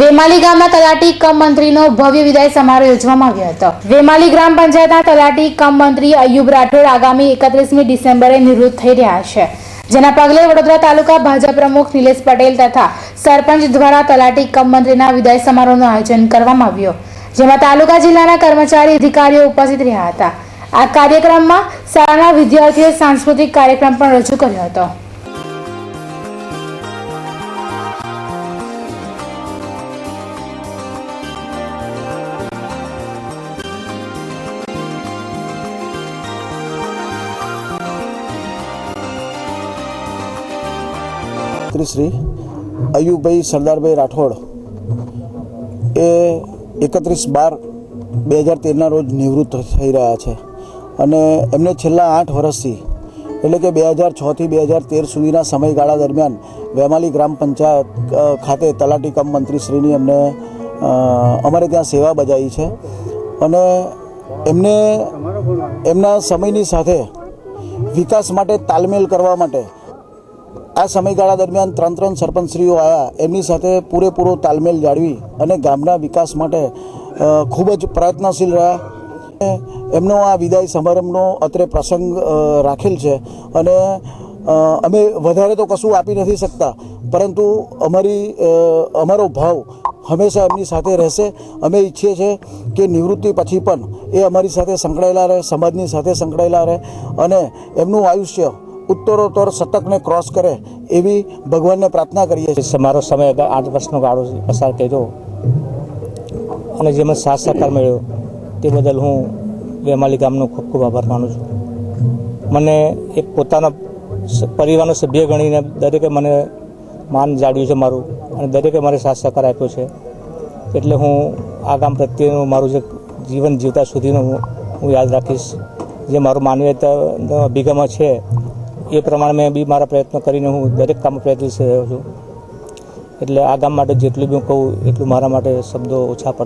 વેમાલી ગામના તલાટી કમ મંત્રીનો ભવ્ય વિદાય સમારોહ યોજવામાં આવ્યો હતો। વેમાલી ગ્રામ પંચાયતના તલાટી કમ મંત્રી અયુબ રાઠોડ આગામી 31મી ડિસેમ્બરે નિવૃત્ત થઈ રહ્યા છે, જેના પગલે વડોદરા તાલુકા ભાજપ પ્રમુખ નિલેશ પટેલ તથા સરપંચ દ્વારા તલાટી કમ મંત્રીના વિદાય સમારોહનું આયોજન કરવામાં આવ્યું, જેમાં તાલુકા જિલ્લાના કર્મચારી અધિકારીઓ ઉપસ્થિત રહ્યા હતા। આ કાર્યક્રમમાં શાળાના વિદ્યાર્થીઓએ સાંસ્કૃતિક કાર્યક્રમ પણ રજૂ કર્યો હતો। શ્રી અયુબભાઈ સરદારભાઈ રાઠોડ એ 31/12/2013ના રોજ નિવૃત્ત થઈ રહ્યા છે અને એમને છેલ્લા 8 વર્ષથી એટલે કે 2006 થી 2013 સુધીના સમયગાળા દરમિયાન વેમાલી ગ્રામ પંચાયત ખાતે તલાટી કમ મંત્રીશ્રીની એમને અમારે ત્યાં સેવા બજાવી છે અને એમને એમના સમયની સાથે વિકાસ માટે તાલમેલ કરવા માટે આ સમયગાળા દરમિયાન 3 સરપંચશ્રીઓ આવ્યા, એમની સાથે પૂરેપૂરો તાલમેલ જાળવી અને ગામના વિકાસ માટે ખૂબ જ પ્રયત્નશીલ રહ્યા। એમનો આ વિદાય સમારંભનો અત્રે પ્રસંગ રાખેલ છે અને અમે વધારે તો કશું આપી નથી શકતા, પરંતુ અમારો ભાવ હંમેશા એમની સાથે રહેશે। અમે ઈચ્છીએ છીએ કે નિવૃત્તિ પછી પણ એ અમારી સાથે સંકળાયેલા રહે, સમાજની સાથે સંકળાયેલા રહે અને એમનું આયુષ્ય ઉત્તરોત્તર શતકને ક્રોસ કરે એવી ભગવાનને પ્રાર્થના કરીએ છીએ। મારો સમય 8 વર્ષનો ગાળો પસાર કર્યો અને જેમાં સાથ સહકાર મળ્યો તે બદલ હું વેમાલી ગામનો ખૂબ ખૂબ આભાર માનું છું। મને એક પોતાના પરિવારનો સભ્ય ગણીને દરેકે મને માન જાળવ્યું છે મારું અને દરેકે મારે સાથ સહકાર આપ્યો છે, એટલે હું આ ગામ પ્રત્યેનું મારું જે જીવન જીવતા સુધીનું હું યાદ રાખીશ। જે મારું માનવીયતાનો અભિગમ છે એ પ્રમાણે મેં બી મારા પ્રયત્નો કરીને હું દરેક કામ પ્રયત્નશીલ રહ્યો છું, એટલે આ ગામ માટે જેટલું બી હું કહું એટલું મારા માટે શબ્દો ઓછા પડે।